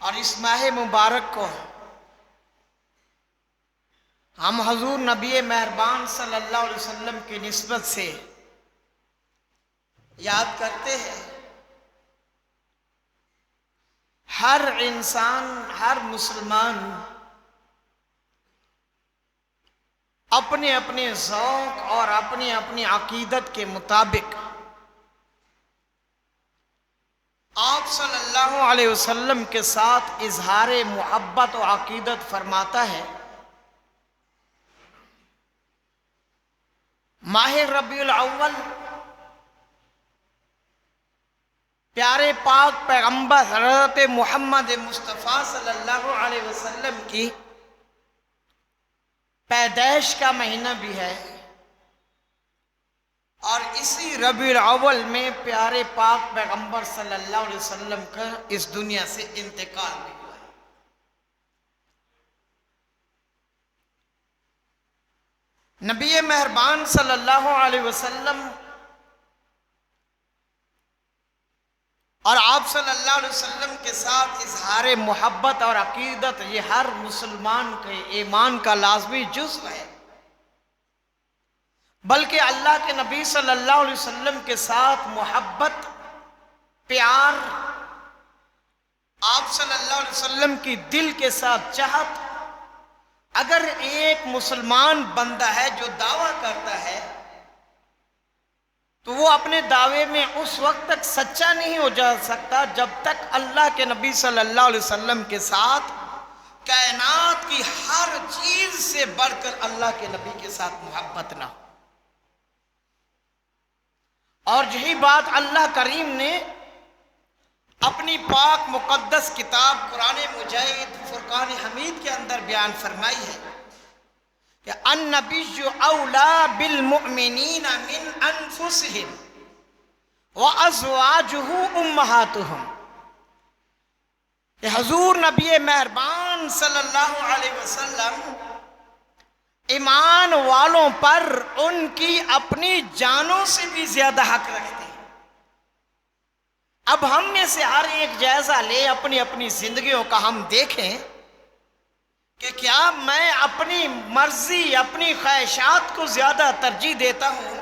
اور اس ماہ مبارک کو ہم حضور نبی مہربان صلی اللہ علیہ وسلم کی نسبت سے یاد کرتے ہیں۔ ہر انسان، ہر مسلمان اپنے اپنے ذوق اور اپنی اپنی عقیدت کے مطابق آپ صلی اللہ علیہ وسلم کے ساتھ اظہار محبت و عقیدت فرماتا ہے۔ ماہ ربیع الاول پیارے پاک پیغمبر حضرت محمد مصطفیٰ صلی اللہ علیہ وسلم کی پیدائش کا مہینہ بھی ہے، اور اسی ربیع الاول میں پیارے پاک پیغمبر صلی اللہ علیہ وسلم کا اس دنیا سے انتقال بھی ہوا ہے۔ نبی مہربان صلی اللہ علیہ وسلم اور آپ صلی اللہ علیہ وسلم کے ساتھ اظہار محبت اور عقیدت یہ ہر مسلمان کے ایمان کا لازمی جزو ہے، بلکہ اللہ کے نبی صلی اللہ علیہ وسلم کے ساتھ محبت، پیار، آپ صلی اللہ علیہ وسلم کی دل کے ساتھ چاہت اگر ایک مسلمان بندہ ہے جو دعویٰ کرتا ہے تو وہ اپنے دعوے میں اس وقت تک سچا نہیں ہو جا سکتا جب تک اللہ کے نبی صلی اللہ علیہ وسلم کے ساتھ کائنات کی ہر چیز سے بڑھ کر اللہ کے نبی کے ساتھ محبت نہ ہو۔ اور یہی بات اللہ کریم نے اپنی پاک مقدس کتاب قرآن مجید فرقان حمید کے اندر بیان فرمائی ہے کہ النبی اولا بالمؤمنین من انفسہم وازواجہ امہاتہم، کہ حضور نبی مہربان صلی اللہ علیہ وسلم ایمان والوں پر ان کی اپنی جانوں سے بھی زیادہ حق رکھتے ہیں۔ اب ہم میں سے ہر ایک جائزہ لے اپنی اپنی زندگیوں کا، ہم دیکھیں کہ کیا میں اپنی مرضی، اپنی خواہشات کو زیادہ ترجیح دیتا ہوں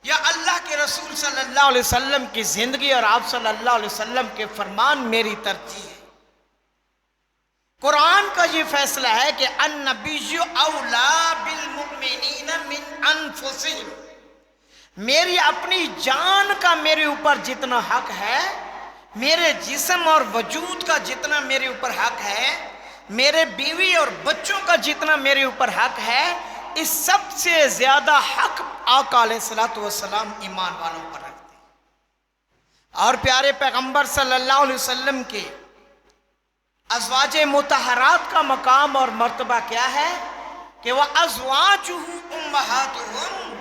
یا اللہ کے رسول صلی اللہ علیہ وسلم کی زندگی اور آپ صلی اللہ علیہ وسلم کے فرمان میری ترجیح ہے۔ قرآن کا یہ فیصلہ ہے کہ النبی اولا بالمؤمنین من انفسہم، میری اپنی جان کا میرے اوپر جتنا حق ہے، میرے جسم اور وجود کا جتنا میرے اوپر حق ہے، میرے بیوی اور بچوں کا جتنا میرے اوپر حق ہے، اس سب سے زیادہ حق آقا علیہ السلام ایمان والوں پر رکھتے ہیں۔ اور پیارے پیغمبر صلی اللہ علیہ وسلم کے ازواج مطہرات کا مقام اور مرتبہ کیا ہے کہ وہ ازواجہ امہاتہم،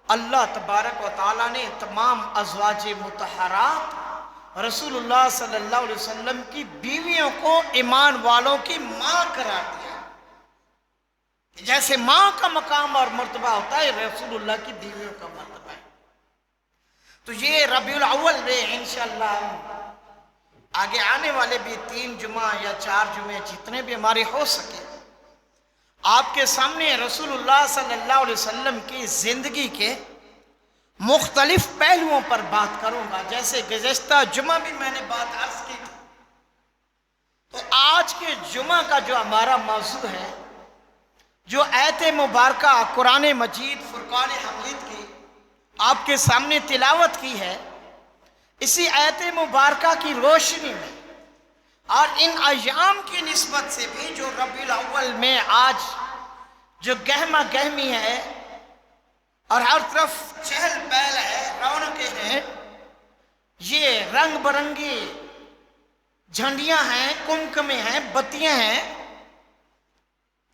اللہ تبارک و تعالیٰ نے تمام ازواج مطہرات رسول اللہ صلی اللہ علیہ وسلم کی بیویوں کو ایمان والوں کی ماں قرار دیا۔ جیسے ماں کا مقام اور مرتبہ ہوتا ہے، رسول اللہ کی بیویوں کا مرتبہ ہے۔ تو یہ ربیع الاول میں انشاءاللہ آگے آنے والے بھی 3 جمعہ یا 4 جمعے جتنے بھی ہمارے ہو سکے، آپ کے سامنے رسول اللہ صلی اللہ علیہ وسلم کی زندگی کے مختلف پہلوؤں پر بات کروں گا۔ جیسے گزشتہ جمعہ بھی میں نے بات عرض کی تھی، تو آج کے جمعہ کا جو ہمارا موضوع ہے، جو آیت مبارکہ قرآن مجید فرقان حمید کی آپ کے سامنے تلاوت کی ہے، اسی آیت مبارکہ کی روشنی میں اور ان ایام کی نسبت سے بھی جو ربیع الاول میں آج جو گہما گہمی ہے اور ہر طرف چہل پہل ہے، رونقیں ہیں، یہ رنگ برنگی جھنڈیاں ہیں، کمکمیں ہیں، بتیاں ہیں،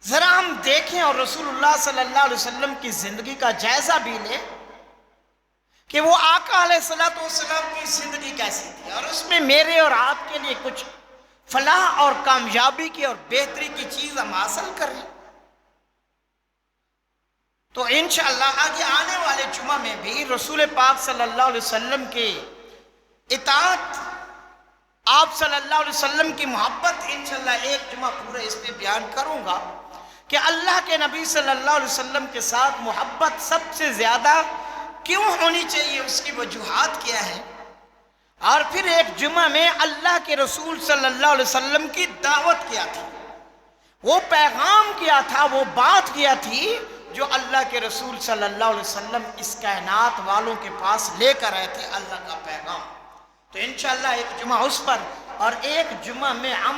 ذرا ہم دیکھیں اور رسول اللہ صلی اللہ علیہ وسلم کی زندگی کا جائزہ بھی لیں کہ وہ آقا علیہ السلام کی زندگی کیسی تھی، اور اس میں میرے اور آپ کے لیے کچھ فلاح اور کامیابی کی اور بہتری کی چیز ہم حاصل کریں۔ تو انشاءاللہ آگے آنے والے جمعہ میں بھی رسول پاک صلی اللہ علیہ وسلم کے اطاعت، آپ صلی اللہ علیہ وسلم کی محبت انشاءاللہ ایک جمعہ پورا اس پہ بیان کروں گا کہ اللہ کے نبی صلی اللہ علیہ وسلم کے ساتھ محبت سب سے زیادہ کیوں ہونی چاہیے، اس کی وجوہات کیا ہے، اور پھر ایک جمعہ میں اللہ کے رسول صلی اللہ علیہ وسلم کی دعوت کیا تھی، وہ پیغام کیا تھا، وہ بات کیا تھی جو اللہ کے رسول صلی اللہ علیہ وسلم اس کائنات والوں کے پاس لے کر آئے تھے، اللہ کا پیغام۔ تو انشاءاللہ ایک جمعہ اس پر اور ایک جمعہ میں ہم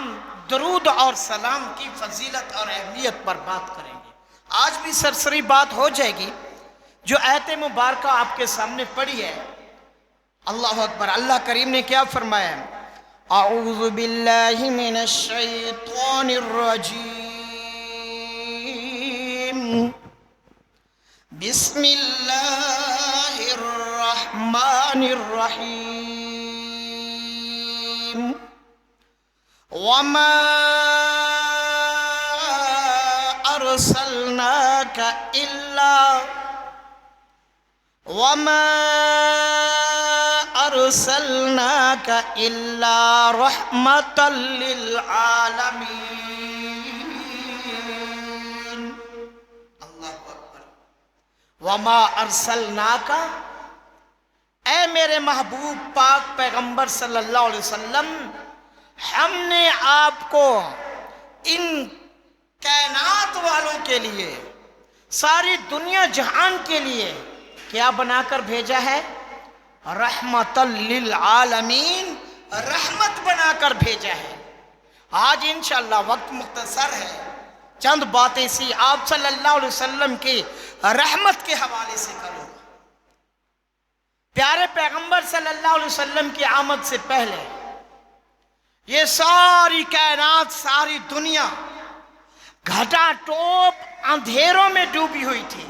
درود اور سلام کی فضیلت اور اہمیت پر بات کریں گے۔ آج بھی سرسری بات ہو جائے گی۔ جو آیت مبارکہ آپ کے سامنے پڑھی ہے، اللہ اکبر، اللہ کریم نے کیا فرمایا ہے؟ اعوذ باللہ من الشیطان الرجیم، بسم اللہ الرحمن الرحیم، وما ارسلناک الا رحمتا للعالمین۔ اللہ اکبر۔ وما ارسلناک، اے میرے محبوب پاک پیغمبر صلی اللہ علیہ وسلم، ہم نے آپ کو ان کائنات والوں کے لیے، ساری دنیا جہان کے لیے کیا بنا کر بھیجا ہے؟ رحمت للعالمین، رحمت بنا کر بھیجا ہے۔ آج انشاءاللہ وقت مختصر ہے، چند باتیں سی آپ صلی اللہ علیہ وسلم کی رحمت کے حوالے سے کروں۔ پیارے پیغمبر صلی اللہ علیہ وسلم کی آمد سے پہلے یہ ساری کائنات، ساری دنیا گھٹا ٹوپ اندھیروں میں ڈوبی ہوئی تھی،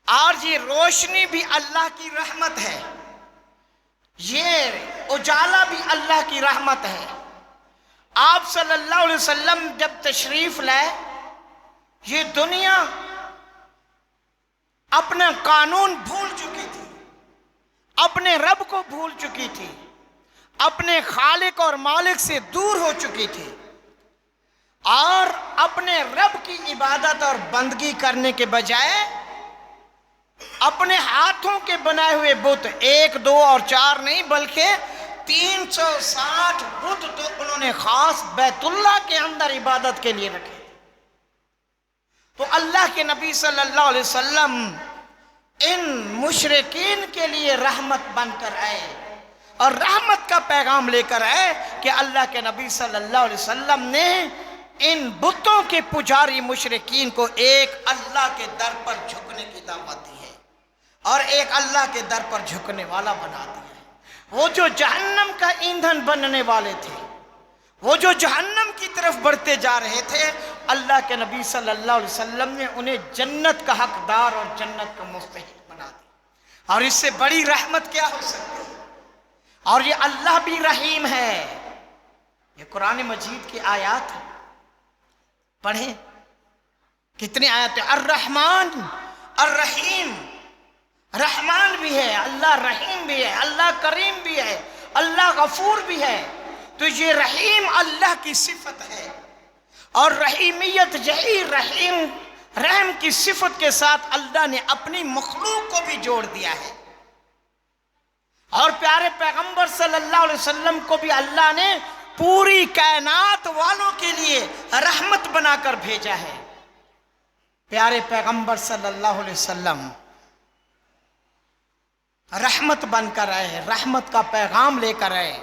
اور یہ روشنی بھی اللہ کی رحمت ہے، یہ اجالا بھی اللہ کی رحمت ہے۔ آپ صلی اللہ علیہ وسلم جب تشریف لائے، یہ دنیا اپنا قانون بھول چکی تھی، اپنے رب کو بھول چکی تھی، اپنے خالق اور مالک سے دور ہو چکی تھی، اور اپنے رب کی عبادت اور بندگی کرنے کے بجائے اپنے ہاتھوں کے بنائے ہوئے بت، 1 2 اور 4 نہیں بلکہ 360 بت تو انہوں نے خاص بیت اللہ کے اندر عبادت کے لیے رکھے۔ تو اللہ کے نبی صلی اللہ علیہ وسلم ان مشرکین کے لیے رحمت بن کر آئے، اور رحمت کا پیغام لے کر آئے کہ اللہ کے نبی صلی اللہ علیہ وسلم نے ان بتوں کے پجاری مشرکین کو ایک اللہ کے در پر جھکنے کی دعوت دی ہے، اور ایک اللہ کے در پر جھکنے والا بنا دیا ہے۔ وہ جو جہنم کا ایندھن بننے والے تھے، وہ جو جہنم کی طرف بڑھتے جا رہے تھے، اللہ کے نبی صلی اللہ علیہ وسلم نے انہیں جنت کا حقدار اور جنت کا مستحق بنا دیا۔ اور اس سے بڑی رحمت کیا ہو سکتی ہے؟ اور یہ اللہ بھی رحیم ہے۔ یہ قرآن مجید کی آیات ہیں، پڑھیں کتنی آیات ہیں۔ الرحمن الرحیم، رحمان بھی ہے اللہ، رحیم بھی ہے اللہ، کریم بھی ہے اللہ، غفور بھی ہے۔ تو یہ رحیم اللہ کی صفت ہے، اور رحیمیت یہی رحم کی صفت کے ساتھ اللہ نے اپنی مخلوق کو بھی جوڑ دیا ہے، اور پیارے پیغمبر صلی اللہ علیہ وسلم کو بھی اللہ نے پوری کائنات والوں کے لیے رحمت بنا کر بھیجا ہے۔ پیارے پیغمبر صلی اللہ علیہ وسلم رحمت بن کر آئے، رحمت کا پیغام لے کر آئے،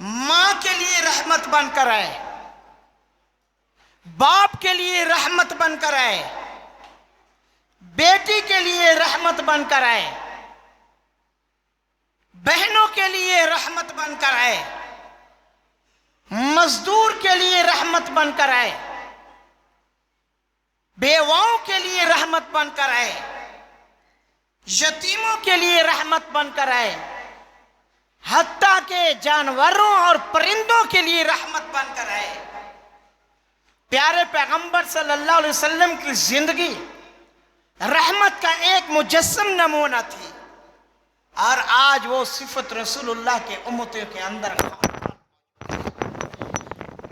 ماں کے لیے رحمت بن کر آئے، باپ کے لیے رحمت بن کر آئے، بیٹی کے لیے رحمت بن کر آئے، بہنوں کے لیے رحمت بن کر آئے، مزدور کے لیے رحمت بن کر آئے، بیواؤں کے لیے رحمت بن کر آئے، یتیموں کے لیے رحمت بن کر آئے، حتیٰ کہ جانوروں اور پرندوں کے لیے رحمت بن کر آئے۔ پیارے پیغمبر صلی اللہ علیہ وسلم کی زندگی رحمت کا ایک مجسم نمونہ تھی، اور آج وہ صفت رسول اللہ کے امتوں کے اندر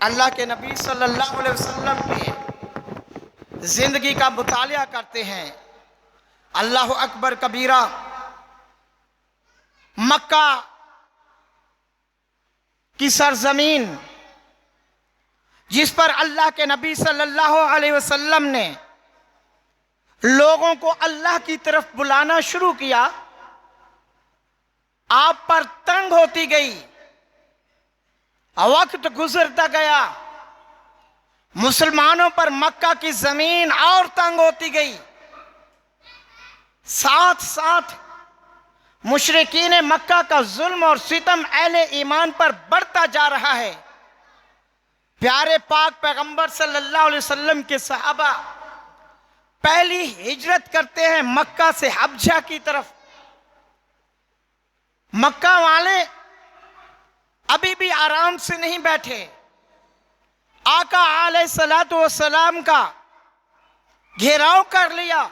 اللہ کے نبی صلی اللہ علیہ وسلم کے زندگی کا مطالعہ کرتے ہیں. اللہ اکبر کبیرہ. مکہ کی سرزمین جس پر اللہ کے نبی صلی اللہ علیہ وسلم نے لوگوں کو اللہ کی طرف بلانا شروع کیا، آپ پر تنگ ہوتی گئی. وقت گزرتا گیا، مسلمانوں پر مکہ کی زمین اور تنگ ہوتی گئی. ساتھ ساتھ مشرکین مکہ کا ظلم اور ستم اہل ایمان پر بڑھتا جا رہا ہے. پیارے پاک پیغمبر صلی اللہ علیہ وسلم کے صحابہ پہلی ہجرت کرتے ہیں مکہ سے حبشہ کی طرف. مکہ والے ابھی بھی آرام سے نہیں بیٹھے. آقا علیہ السلام کا گھیراؤ کر لیا.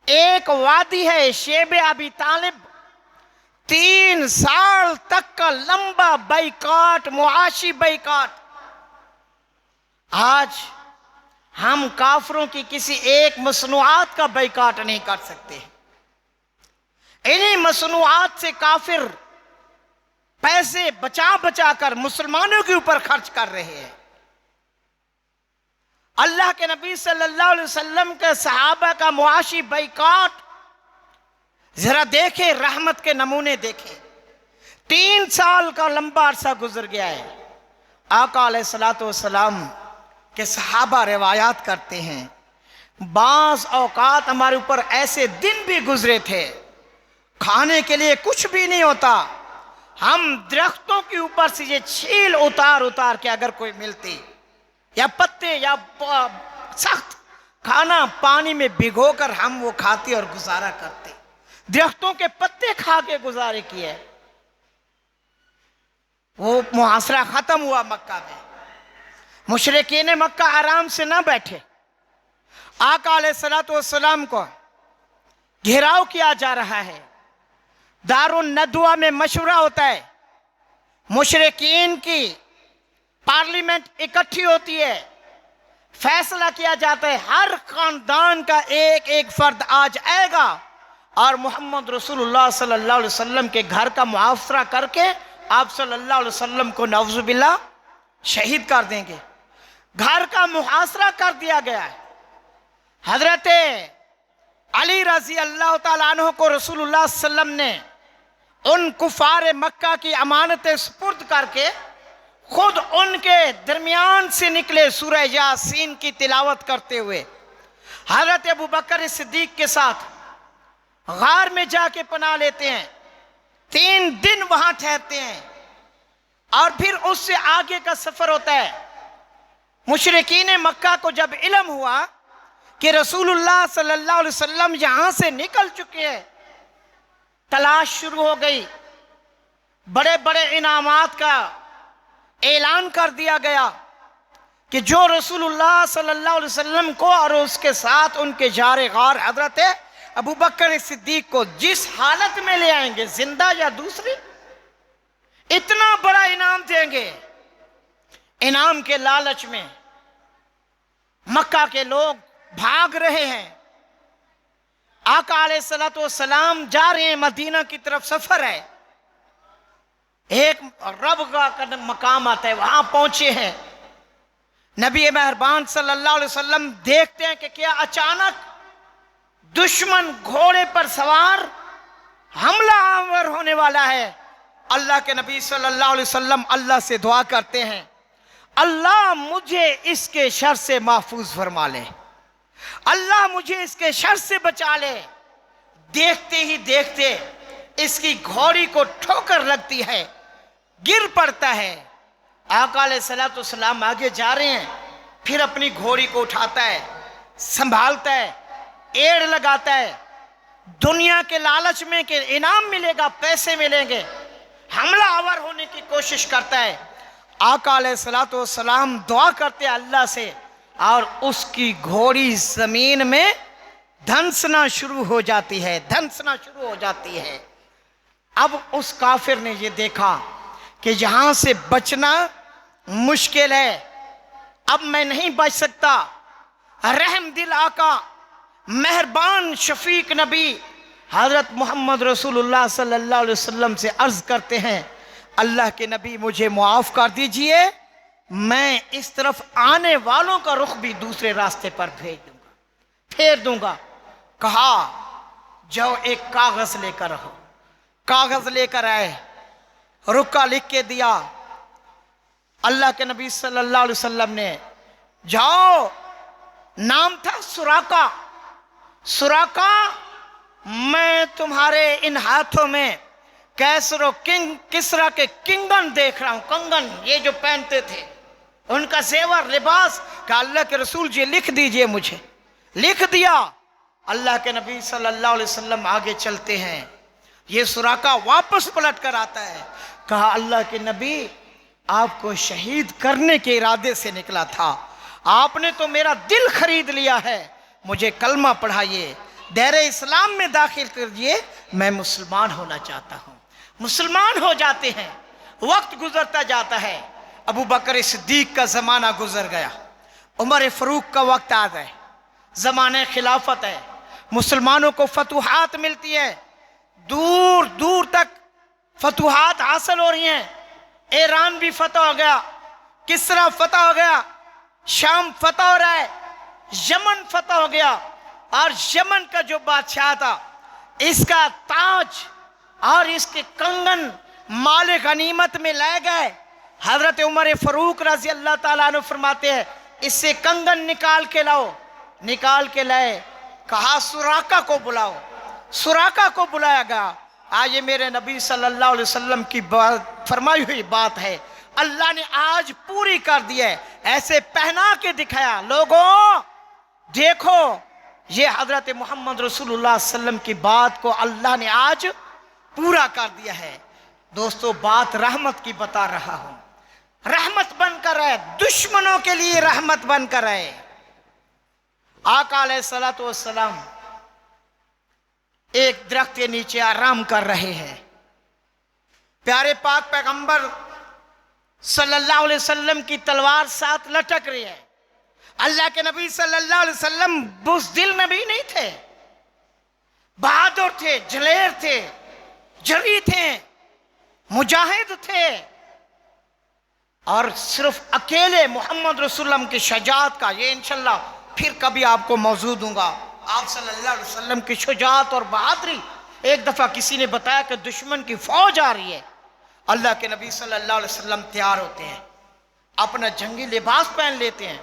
ایک وادی ہے شیب ابی طالب، 3 سال تک کا لمبا بائیکاٹ، معاشی بائیکاٹ. آج ہم کافروں کی کسی ایک مصنوعات کا بائیکاٹ نہیں کر سکتے. انہی مصنوعات سے کافر پیسے بچا بچا کر مسلمانوں کے اوپر خرچ کر رہے ہیں. اللہ کے نبی صلی اللہ علیہ وسلم کے صحابہ کا معاشی بائیکاٹ ذرا دیکھیں، رحمت کے نمونے دیکھیں. 3 سال کا لمبا عرصہ گزر گیا ہے. آقا علیہ السلام کے صحابہ روایات کرتے ہیں بعض اوقات ہمارے اوپر ایسے دن بھی گزرے تھے کھانے کے لیے کچھ بھی نہیں ہوتا. ہم درختوں کے اوپر سے یہ چھیل اتار کے اگر کوئی ملتی یا پتے یا سخت کھانا پانی میں بھگو کر ہم وہ کھاتے اور گزارا کرتے. درختوں کے پتے کھا کے گزارے کیے. وہ محاصرہ ختم ہوا مکہ میں. مشرکین مکہ آرام سے نہ بیٹھے. آقا علیہ السلام کو گھیراؤ کیا جا رہا ہے. دار الندوہ میں مشورہ ہوتا ہے، مشرکین کی پارلیمنٹ اکٹھی ہوتی ہے، فیصلہ کیا جاتا ہے ہر خاندان کا ایک ایک فرد آج آئے گا اور محمد رسول اللہ صلی اللہ علیہ وسلم کے گھر کا محاصرہ کر کے آپ صلی اللہ علیہ وسلم کو نعوذ باللہ شہید کر دیں گے. گھر کا محاصرہ کر دیا گیا ہے. حضرت علی رضی اللہ تعالیٰ عنہ کو رسول اللہ صلی اللہ علیہ وسلم نے ان کفار مکہ کی امانتیں سپرد کر کے خود ان کے درمیان سے نکلے سورہ یاسین کی تلاوت کرتے ہوئے حضرت ابوبکر صدیق کے ساتھ غار میں جا کے پناہ لیتے ہیں. 3 دن وہاں ٹھہرتے ہیں اور پھر اس سے آگے کا سفر ہوتا ہے. مشرکین مکہ کو جب علم ہوا کہ رسول اللہ صلی اللہ علیہ وسلم یہاں سے نکل چکے ہیں، تلاش شروع ہو گئی. بڑے بڑے انعامات کا اعلان کر دیا گیا کہ جو رسول اللہ صلی اللہ علیہ وسلم کو اور اس کے ساتھ ان کے جار غار حضرت ابوبکر صدیق کو جس حالت میں لے آئیں گے، زندہ یا دوسری، اتنا بڑا انعام دیں گے. انعام کے لالچ میں مکہ کے لوگ بھاگ رہے ہیں. آقا علیہ السلام جا رہے ہیں مدینہ کی طرف، سفر ہے. ایک رب کا مقام آتا ہے، وہاں پہنچے ہیں. نبی مہربان صلی اللہ علیہ وسلم دیکھتے ہیں کہ کیا اچانک دشمن گھوڑے پر سوار حملہ آور ہونے والا ہے. اللہ کے نبی صلی اللہ علیہ وسلم اللہ سے دعا کرتے ہیں، اللہ مجھے اس کے شر سے محفوظ فرما لے، اللہ مجھے اس کے شر سے بچا لے. دیکھتے ہی دیکھتے اس کی گھوڑی کو ٹھوکر لگتی ہے، گر پڑتا ہے. آقا علیہ السلام آگے جا رہے ہیں، پھر اپنی گھوڑی کو اٹھاتا ہے، سنبھالتا ہے، ایڑ لگاتا ہے. دنیا کے لالچ میں کہ انعام ملے گا، پیسے ملیں گے، حملہ آور ہونے کی کوشش کرتا ہے. آقا علیہ السلام دعا کرتے ہیں اللہ سے اور اس کی گھوڑی زمین میں دھنسنا شروع ہو جاتی ہے، دھنسنا شروع ہو جاتی ہے. اب اس کافر نے یہ دیکھا کہ یہاں سے بچنا مشکل ہے، اب میں نہیں بچ سکتا۔ رحم دل آقا، مہربان شفیق نبی حضرت محمد رسول اللہ صلی اللہ علیہ وسلم سے عرض کرتے ہیں، اللہ کے نبی مجھے معاف کر دیجئے، میں اس طرف آنے والوں کا رخ بھی دوسرے راستے پر پھیر دوں گا۔ کہا جاؤ ایک کاغذ لے کر رہو، کاغذ لے کر آئے، رکا لکھ کے دیا۔ اللہ کے نبی صلی اللہ علیہ وسلم نے، جاؤ، نام تھا سراقہ، سراقہ میں تمہارے ان ہاتھوں میں کیسر و کسرا کے کنگن دیکھ رہا ہوں، کنگن یہ جو پہنتے تھے، ان کا زیور لباس، کہ اللہ کے رسول جی لکھ دیجئے مجھے۔ لکھ دیا۔ اللہ کے نبی صلی اللہ علیہ وسلم آگے چلتے ہیں، یہ سراقہ واپس پلٹ کر آتا ہے۔ کہا اللہ کے نبی آپ کو شہید کرنے کے ارادے سے نکلا تھا، آپ نے تو میرا دل خرید لیا ہے، مجھے کلمہ پڑھائیے، دائرہ اسلام میں داخل کریے، میں مسلمان ہونا چاہتا ہوں۔ مسلمان ہو جاتے ہیں، وقت گزرتا جاتا ہے، ابو بکر صدیق کا زمانہ گزر گیا، عمر فاروق کا وقت آ گئے، زمانہ خلافت ہے، مسلمانوں کو فتوحات ملتی ہے، دور دور تک فتوحات حاصل ہو رہی ہیں، ایران بھی فتح ہو گیا، کسرا فتح ہو گیا، شام فتح ہو رہا ہے، یمن فتح ہو گیا، اور یمن کا جو بادشاہ تھا اس کا تاج اور اس کے کنگن مال غنیمت میں لے گئے۔ حضرت عمر فاروق رضی اللہ تعالیٰ عنہ فرماتے ہیں اس سے کنگن نکال کے لاؤ، نکال کے لائے، کہا سراقہ کو بلاؤ، سراقہ کو بلایا گیا۔ آج یہ میرے نبی صلی اللہ علیہ وسلم کی فرمائی ہوئی بات ہے، اللہ نے آج پوری کر دی ہے، ایسے پہنا کے دکھایا، لوگوں دیکھو یہ حضرت محمد رسول اللہ صلی اللہ علیہ وسلم کی بات کو اللہ نے آج پورا کر دیا ہے۔ دوستو بات رحمت کی بتا رہا ہوں، رحمت بن کر رہے، دشمنوں کے لیے رحمت بن کر رہے۔ آقا علیہ السلام ایک درخت کے نیچے آرام کر رہے ہیں، پیارے پاک پیغمبر صلی اللہ علیہ وسلم کی تلوار ساتھ لٹک رہی ہے۔ اللہ کے نبی صلی اللہ علیہ وسلم بزدل نبی نہیں تھے، بہادر تھے، دلیر تھے، جری تھے، مجاہد تھے، اور صرف اکیلے محمد رسول اللہ کی شجاعت کا، یہ انشاءاللہ پھر کبھی آپ کو موضوع دوں گا، آپ صلی اللہ علیہ وسلم کی شجاعت اور بہادری۔ ایک دفعہ کسی نے بتایا کہ دشمن کی فوج آ رہی ہے، اللہ کے نبی صلی اللہ علیہ وسلم تیار ہوتے ہیں، اپنا جنگی لباس پہن لیتے ہیں،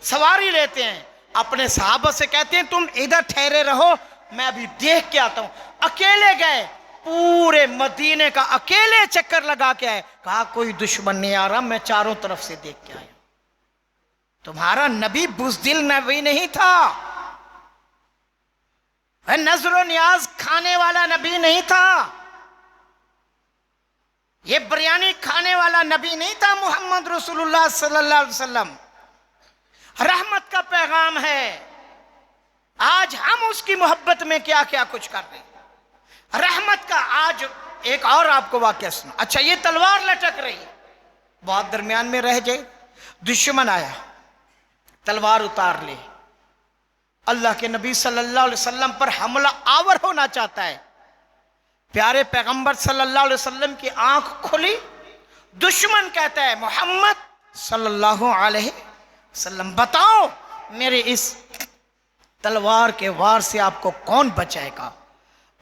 سواری لیتے ہیں، اپنے صحابہ سے کہتے ہیں تم ادھر ٹھہرے رہو، میں ابھی دیکھ کے آتا ہوں۔ اکیلے گئے، پورے مدینے کا اکیلے چکر لگا کے آئے، کہا کوئی دشمن نہیں آ رہا، میں چاروں طرف سے دیکھ کے آیا۔ تمہارا نبی بزدل نبی نہیں تھا، نظر و نیاز کھانے والا نبی نہیں تھا، یہ بریانی کھانے والا نبی نہیں تھا محمد رسول اللہ صلی اللہ علیہ وسلم۔ رحمت کا پیغام ہے، آج ہم اس کی محبت میں کیا کیا کچھ کر رہے ہیں۔ رحمت کا آج ایک اور آپ کو واقعہ سنا۔ اچھا یہ تلوار لٹک رہی، بہت درمیان میں رہ جائے، دشمن آیا، تلوار اتار لے، اللہ کے نبی صلی اللہ علیہ وسلم پر حملہ آور ہونا چاہتا ہے۔ پیارے پیغمبر صلی اللہ علیہ وسلم کی آنکھ کھلی، دشمن کہتا ہے محمد صلی اللہ علیہ وسلم بتاؤ میرے اس تلوار کے وار سے آپ کو کون بچائے گا؟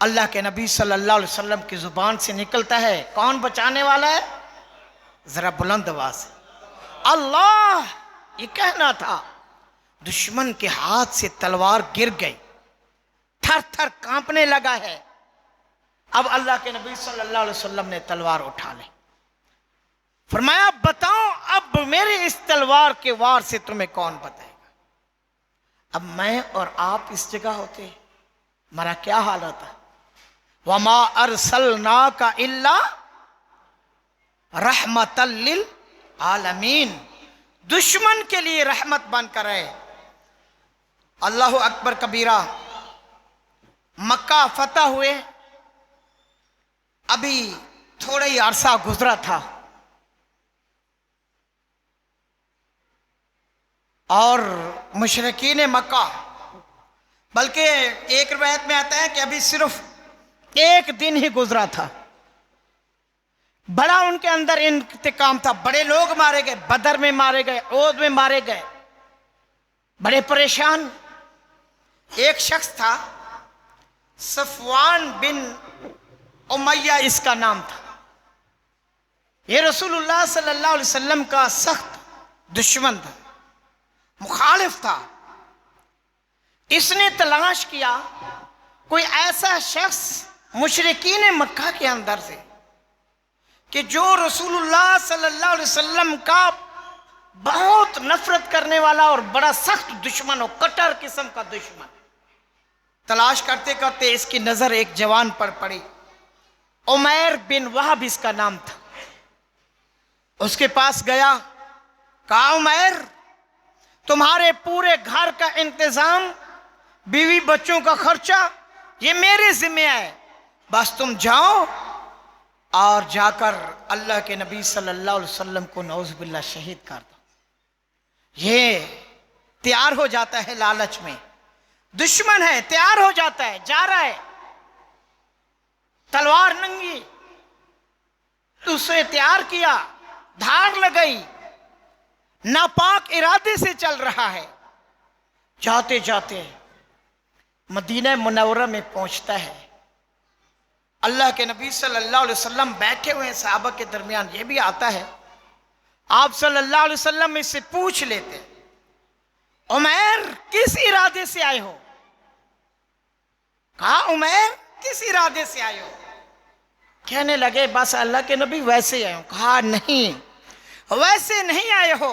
اللہ کے نبی صلی اللہ علیہ وسلم کی زبان سے نکلتا ہے، کون بچانے والا ہے؟ ذرا بلند آواز سے اللہ، یہ کہنا تھا۔ دشمن کے ہاتھ سے تلوار گر گئی، تھر تھر کانپنے لگا ہے۔ اب اللہ کے نبی صلی اللہ علیہ وسلم نے تلوار اٹھا لی، فرمایا بتاؤ اب میرے اس تلوار کے وار سے تمہیں کون بتائے گا؟ اب میں اور آپ اس جگہ ہوتے ہمارا کیا حال ہوتا؟ وَمَا أَرْسَلْنَاكَ إِلَّا رَحْمَةً لِلْعَالَمِينَ، دشمن کے لیے رحمت بن کر رہے۔ اللہ اکبر کبیرہ، مکہ فتح ہوئے، ابھی تھوڑا ہی عرصہ گزرا تھا اور مشرکین مکہ، بلکہ ایک روایت میں آتا ہے کہ ابھی صرف ایک دن ہی گزرا تھا، بڑا ان کے اندر انتقام تھا، بڑے لوگ مارے گئے، بدر میں مارے گئے، احد میں مارے گئے، بڑے پریشان۔ ایک شخص تھا صفوان بن امیہ اس کا نام تھا، یہ رسول اللہ صلی اللہ علیہ وسلم کا سخت دشمن تھا، مخالف تھا۔ اس نے تلاش کیا کوئی ایسا شخص مشرکین مکہ کے اندر سے کہ جو رسول اللہ صلی اللہ علیہ وسلم کا بہت نفرت کرنے والا اور بڑا سخت دشمن ہو، کٹر قسم کا دشمن۔ تلاش کرتے کرتے اس کی نظر ایک جوان پر پڑی، عمیر بن وہب اس کا نام تھا۔ اس کے پاس گیا، کہا عمیر تمہارے پورے گھر کا انتظام، بیوی بچوں کا خرچہ یہ میرے ذمہ ہے، بس تم جاؤ اور جا کر اللہ کے نبی صلی اللہ علیہ وسلم کو نعوذ باللہ شہید کر دو۔ یہ تیار ہو جاتا ہے لالچ میں، دشمن ہے، تیار ہو جاتا ہے، جا رہا ہے، تلوار ننگی، اسے تیار کیا، دھار لگئی، ناپاک ارادے سے چل رہا ہے۔ جاتے جاتے مدینہ منورہ میں پہنچتا ہے، اللہ کے نبی صلی اللہ علیہ وسلم بیٹھے ہوئے ہیں، صحابہ کے درمیان یہ بھی آتا ہے۔ آپ صلی اللہ علیہ وسلم اس سے پوچھ لیتے، عمیر کس ارادے سے آئے ہو؟ کہا عمیر کس ارادے سے آئے ہو؟ کہنے لگے بس اللہ کے نبی ویسے ہی آئے ہو۔ کہا نہیں، ویسے نہیں آئے ہو،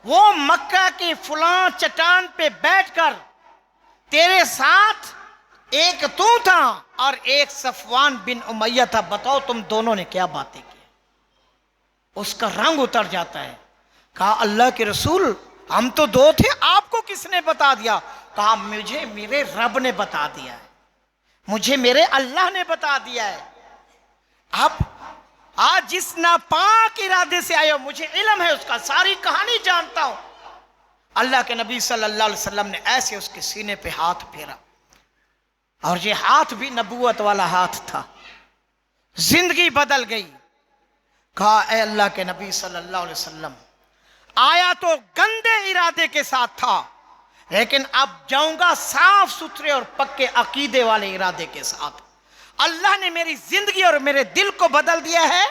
وہ مکہ کی فلاں چٹان پہ بیٹھ کر تیرے ساتھ ایک تو تھا اور ایک صفوان بن امیہ تھا، بتاؤ تم دونوں نے کیا باتیں کی؟ اس کا رنگ اتر جاتا ہے۔ کہا اللہ کے رسول ہم تو دو تھے، آپ کو کس نے بتا دیا؟ کہا مجھے میرے رب نے بتا دیا ہے، مجھے میرے اللہ نے بتا دیا ہے۔ اب آج جس ناپاک ارادے سے آئے ہو مجھے علم ہے اس کا، ساری کہانی جانتا ہوں۔ اللہ کے نبی صلی اللہ علیہ وسلم نے ایسے اس کے سینے پہ ہاتھ پھیرا، اور یہ ہاتھ بھی نبوت والا ہاتھ تھا، زندگی بدل گئی۔ کہا اے اللہ کے نبی صلی اللہ علیہ وسلم، آیا تو گندے ارادے کے ساتھ تھا، لیکن اب جاؤں گا صاف ستھرے اور پکے عقیدے والے ارادے کے ساتھ۔ اللہ نے میری زندگی اور میرے دل کو بدل دیا ہے،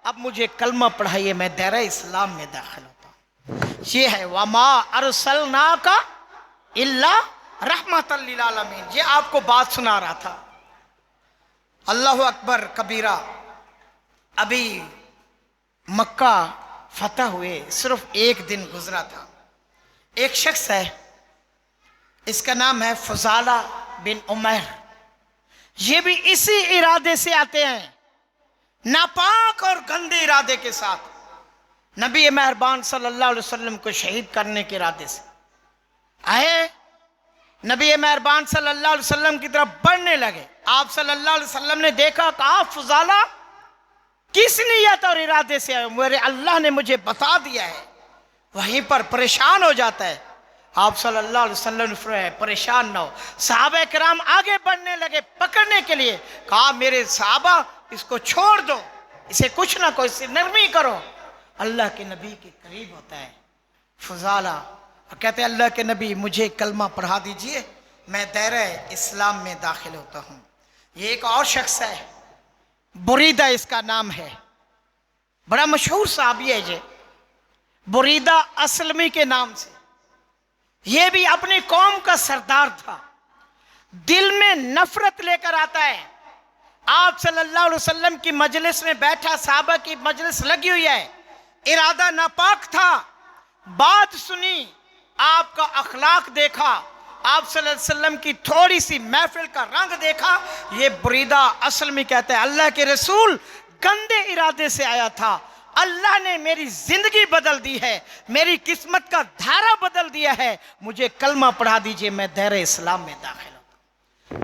اب مجھے کلمہ پڑھائیے، میں دائرہ اسلام میں داخل ہوتا ہوں۔ یہ ہے وَمَا أَرْسَلْنَاكَ إِلَّا رحمت للعالمین۔ یہ آپ کو بات سنا رہا تھا۔ اللہ اکبر کبیرہ، ابھی مکہ فتح ہوئے صرف ایک دن گزرا تھا۔ ایک شخص ہے، اس کا نام ہے فضالہ بن عمیر، یہ بھی اسی ارادے سے آتے ہیں، ناپاک اور گندے ارادے کے ساتھ، نبی مہربان صلی اللہ علیہ وسلم کو شہید کرنے کے ارادے سے آئے۔ نبی مہربان صلی اللہ علیہ وسلم کی طرف بڑھنے لگے، آپ صلی اللہ علیہ وسلم نے دیکھا، کہا فضالہ کس نیت اور ارادے سے آئے؟ میرے اللہ نے مجھے بتا دیا ہے۔ وہیں پر پریشان ہو جاتا ہے۔ آپ صلی اللہ علیہ وسلم نے فرمایا پریشان نہ ہو۔ صحابہ کرام آگے بڑھنے لگے پکڑنے کے لیے، کہا میرے صحابہ اس کو چھوڑ دو، اسے کچھ نہ کو، اس سے نرمی کرو۔ اللہ کے نبی کے قریب ہوتا ہے فضالہ، کہتے ہیں اللہ کے نبی مجھے کلمہ پڑھا دیجئے، میں دائرہ اسلام میں داخل ہوتا ہوں۔ یہ ایک اور شخص ہے، بریدہ اس کا نام ہے، بڑا مشہور صحابی ہے یہ، بریدہ اسلمی کے نام سے۔ یہ بھی اپنی قوم کا سردار تھا، دل میں نفرت لے کر آتا ہے۔ آپ صلی اللہ علیہ وسلم کی مجلس میں بیٹھا، صحابہ کی مجلس لگی ہوئی ہے، ارادہ ناپاک تھا، بات سنی، آپ کا اخلاق دیکھا، آپ صلی اللہ علیہ وسلم کی تھوڑی سی محفل کا رنگ دیکھا۔ یہ بریدہ اسلمی کہتا ہے اللہ کے رسول گندے ارادے سے آیا تھا، اللہ نے میری زندگی بدل دی ہے، میری قسمت کا دھارا بدل دیا ہے، مجھے کلمہ پڑھا دیجئے، میں دائرہ اسلام میں داخل ہوں۔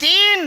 3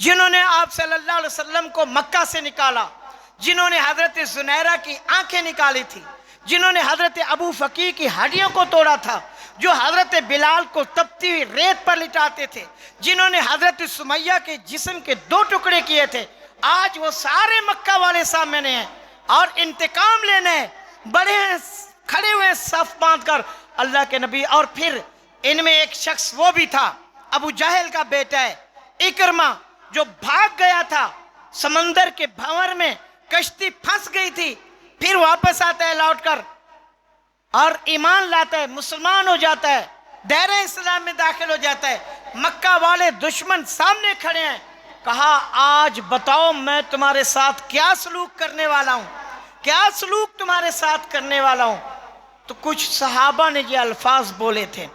جنہوں نے آپ صلی اللہ علیہ وسلم کو مکہ سے نکالا، جنہوں نے حضرت زنیرہ کی آنکھیں نکالی تھی، جنہوں نے حضرت ابو فقیہ کی ہڈیوں کو توڑا تھا، جو حضرت بلال کو تپتی ہوئی ریت پر لٹاتے تھے، جنہوں نے حضرت سمیہ کے جسم کے 2 ٹکڑے کیے تھے، آج وہ سارے مکہ والے سامنے ہیں اور انتقام لینے بڑے ہیں، کھڑے ہوئے صف باندھ کر اللہ کے نبی۔ اور پھر ان میں ایک شخص وہ بھی تھا، ابو جہل کا بیٹا ہے اکرمہ، جو بھاگ گیا تھا سمندر کے بھنور میں، کشتی پھنس گئی تھی، پھر واپس آتا ہے لوٹ کر اور ایمان لاتا ہے، مسلمان ہو جاتا ہے، دائرہ اسلام میں داخل ہو جاتا ہے۔ مکہ والے دشمن سامنے کھڑے ہیں، کہا آج بتاؤ میں تمہارے ساتھ کیا سلوک کرنے والا ہوں، کیا سلوک تمہارے ساتھ کرنے والا ہوں۔ تو کچھ صحابہ نے یہ الفاظ بولے تھے،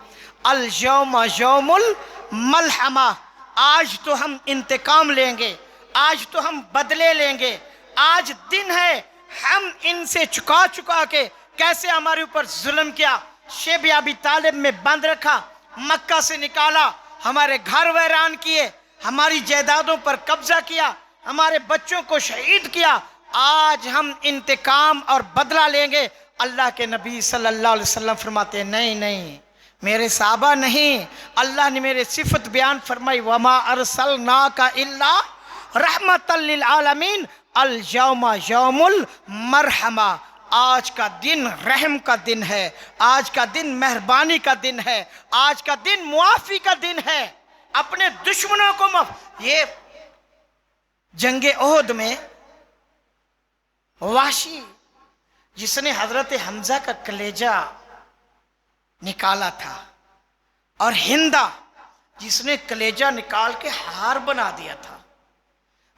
اليوم یوم الملحمہ، آج تو ہم انتقام لیں گے، آج تو ہم بدلے لیں گے، آج دن ہے ہم ان سے چکا کے کیسے ہمارے اوپر ظلم کیا، شیب ابی طالب میں بند رکھا، مکہ سے نکالا، ہمارے گھر ویران کیے، ہماری جائیدادوں پر قبضہ کیا، ہمارے بچوں کو شہید کیا، آج ہم انتقام اور بدلہ لیں گے۔ اللہ کے نبی صلی اللہ علیہ وسلم فرماتے ہیں نہیں نہیں میرے صحابہ نہیں، اللہ نے میرے صفت بیان فرمائی، وما ارسلناک الا رحمت للعالمین، اليوم یوم المرحمہ، آج کا دن رحم کا دن ہے، آج کا دن مہربانی کا دن ہے، آج کا دن معافی کا دن ہے، اپنے دشمنوں کو یہ جنگ احد میں وحشی جس نے حضرت حمزہ کا کلیجہ نکالا تھا، اور ہندہ جس نے کلیجہ نکال کے ہار بنا دیا تھا،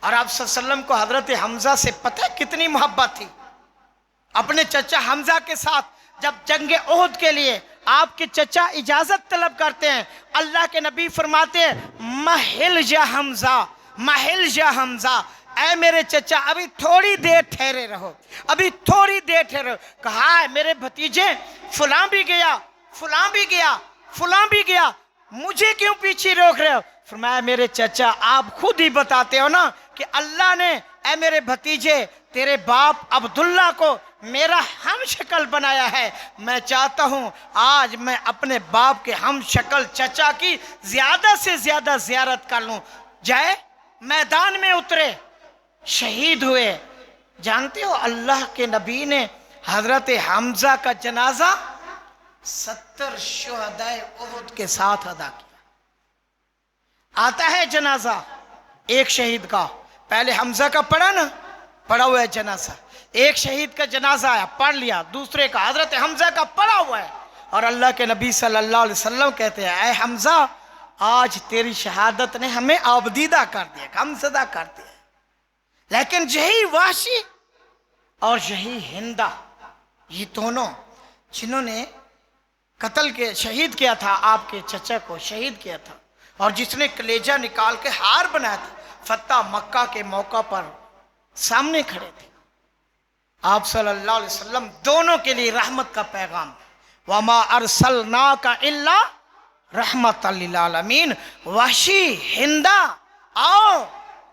اور آپ صلی اللہ علیہ وسلم کو حضرت حمزہ سے پتہ کتنی محبت تھی، اپنے چچا حمزہ کے ساتھ جب جنگ احد کے لیے آپ کے چچا اجازت طلب کرتے ہیں، اللہ کے نبی فرماتے ہیں محل جا حمزہ، محل جا حمزہ، اے میرے چچا ابھی تھوڑی دیر ٹھہرے رہو، ابھی تھوڑی دیر ٹھہرے رہو۔ کہا ہے میرے بھتیجے فلاں بھی گیا، فلاں بھی گیا، فلاں بھی گیا، مجھے کیوں پیچھے روک رہے ہو؟ فرمایا میرے چچا آپ خود ہی بتاتے ہو نا کہ اللہ نے اے میرے بھتیجے تیرے باپ عبداللہ کو میرا ہم شکل بنایا ہے، میں چاہتا ہوں آج میں اپنے باپ کے ہم شکل چچا کی زیادہ سے زیادہ زیارت کر لوں۔ جائے میدان میں اترے، شہید ہوئے۔ جانتے ہو اللہ کے نبی نے حضرت حمزہ کا جنازہ 70 شہدائے احد کے ساتھ ادا کیا۔ آتا ہے جنازہ ایک شہید کا، پہلے حمزہ کا پڑھا نا، پڑھا ہوا ہے جنازہ، ایک شہید کا جنازہ آیا پڑھ لیا، دوسرے کا حضرت حمزہ کا پڑھا ہوا ہے، اور اللہ کے نبی صلی اللہ علیہ وسلم کہتے ہیں اے حمزہ آج تیری شہادت نے ہمیں آبدیدہ کر دیا، غمزدہ کر دیا۔ لیکن یہی وحشی اور یہی ہندہ، یہ دونوں جنہوں نے قتل کے شہید کیا تھا، آپ کے چچا کو شہید کیا تھا، اور جس نے کلیجہ نکال کے ہار بنایا تھا، فتح مکہ کے موقع پر سامنے کھڑے تھے۔ آپ صلی اللہ علیہ وسلم دونوں کے لیے رحمت کا پیغام، وَمَا أَرْسَلْنَاكَ إِلَّا رَحْمَةً لِلْعَالَمِينَ۔ وحشی ہندہ آؤ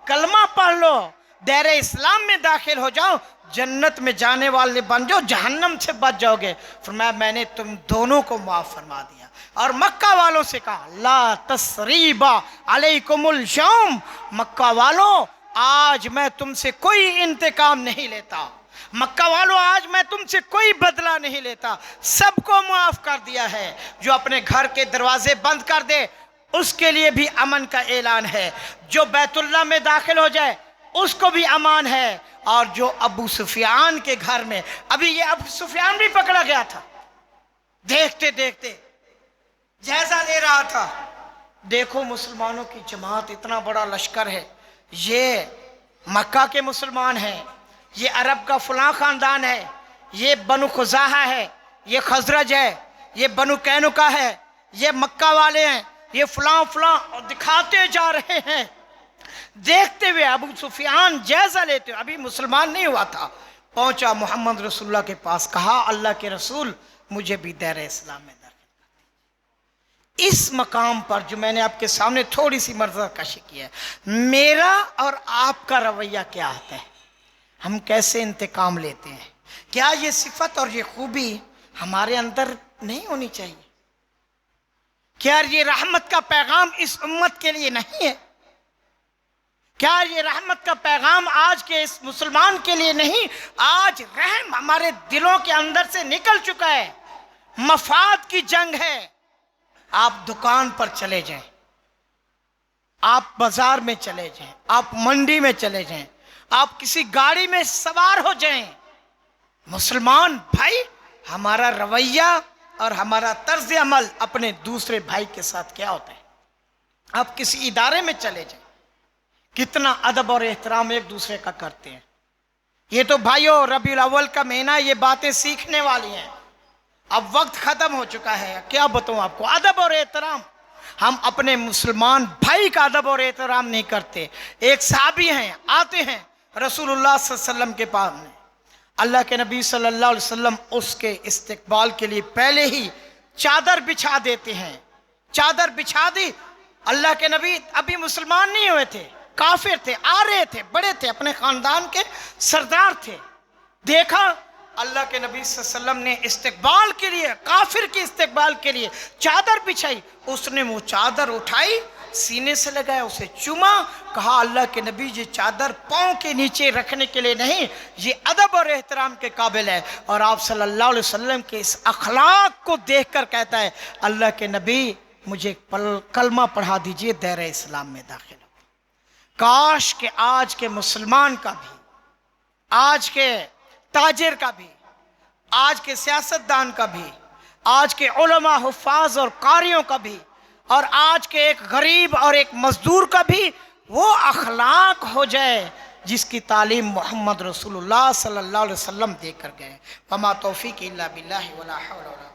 کلمہ پڑھ لو، دائرہ اسلام میں داخل ہو جاؤ، جنت میں جانے والے بن جاؤ، جہنم سے بچ جاؤ گے۔ فرمایا میں نے تم دونوں کو معاف فرما دیا، اور مکہ والوں سے کہا لا تثریب علیکم اليوم، مکہ والوں آج میں تم سے کوئی انتقام نہیں لیتا، مکہ والوں آج میں تم سے کوئی بدلہ نہیں لیتا، سب کو معاف کر دیا ہے۔ جو اپنے گھر کے دروازے بند کر دے اس کے لیے بھی امن کا اعلان ہے، جو بیت اللہ میں داخل ہو جائے اس کو بھی امان ہے، اور جو ابو سفیان کے گھر میں، ابھی یہ ابو سفیان بھی پکڑا گیا تھا، دیکھتے دیکھتے جائزہ لے رہا تھا، دیکھو مسلمانوں کی جماعت اتنا بڑا لشکر ہے، یہ مکہ کے مسلمان ہیں، یہ عرب کا فلاں خاندان ہے، یہ بنو خزاعہ ہے، یہ خزرج ہے، یہ بنو قینقاع ہے، یہ مکہ والے ہیں، یہ فلاں فلاں، اور دکھاتے جا رہے ہیں۔ دیکھتے ہوئے ابو سفیان جائزہ لیتے ہوئے، ابھی مسلمان نہیں ہوا تھا، پہنچا محمد رسول اللہ کے پاس، کہا اللہ کے رسول مجھے بھی دائرہ اسلام میں داخل کر دیں۔ اس مقام پر جو میں نے آپ کے سامنے تھوڑی سی مرزہ کشی کی ہے، میرا اور آپ کا رویہ کیا آتا ہے؟ ہم کیسے انتقام لیتے ہیں؟ کیا یہ صفت اور یہ خوبی ہمارے اندر نہیں ہونی چاہیے؟ کیا یہ رحمت کا پیغام اس امت کے لیے نہیں ہے؟ کیا یہ رحمت کا پیغام آج کے اس مسلمان کے لیے نہیں؟ آج رحم ہمارے دلوں کے اندر سے نکل چکا ہے، مفاد کی جنگ ہے۔ آپ دکان پر چلے جائیں، آپ بازار میں چلے جائیں، آپ منڈی میں چلے جائیں، آپ کسی گاڑی میں سوار ہو جائیں، مسلمان بھائی ہمارا رویہ اور ہمارا طرز عمل اپنے دوسرے بھائی کے ساتھ کیا ہوتا ہے؟ آپ کسی ادارے میں چلے جائیں، کتنا ادب اور احترام ایک دوسرے کا کرتے ہیں۔ یہ تو بھائیو ربیع الاول کا مہینہ، یہ باتیں سیکھنے والی ہیں۔ اب وقت ختم ہو چکا ہے، کیا بتاؤں آپ کو؟ ادب اور احترام، ہم اپنے مسلمان بھائی کا ادب اور احترام نہیں کرتے۔ ایک صحابی ہیں، آتے ہیں رسول اللہ صلی اللہ علیہ وسلم کے پاس میں، اللہ کے نبی صلی اللہ علیہ وسلم اس کے استقبال کے لیے پہلے ہی چادر بچھا دیتے ہیں۔ چادر بچھا دی، اللہ کے نبی ابھی مسلمان نہیں ہوئے تھے، کافر تھے، آ رہے تھے، بڑے تھے، اپنے خاندان کے سردار تھے۔ دیکھا اللہ کے نبی صلی اللہ علیہ وسلم نے استقبال کے لیے، کافر کے استقبال کے لیے چادر بچھائی، اس نے وہ چادر اٹھائی، سینے سے لگایا، اسے چوما، کہا اللہ کے نبی یہ چادر پاؤں کے نیچے رکھنے کے لیے نہیں، یہ ادب اور احترام کے قابل ہے۔ اور آپ صلی اللہ علیہ وسلم کے اس اخلاق کو دیکھ کر کہتا ہے اللہ کے نبی مجھے کلمہ پڑھا دیجئے، دائرہ اسلام میں داخل ہو۔ کاش کہ آج کے مسلمان کا بھی، آج کے تاجر کا بھی، آج کے سیاستدان کا بھی، آج کے علماء، حفاظ اور قاریوں کا بھی، اور آج کے ایک غریب اور ایک مزدور کا بھی وہ اخلاق ہو جائے جس کی تعلیم محمد رسول اللہ صلی اللہ علیہ وسلم دے کر گئے۔ وما توفیق الا باللہ ولا حول ولا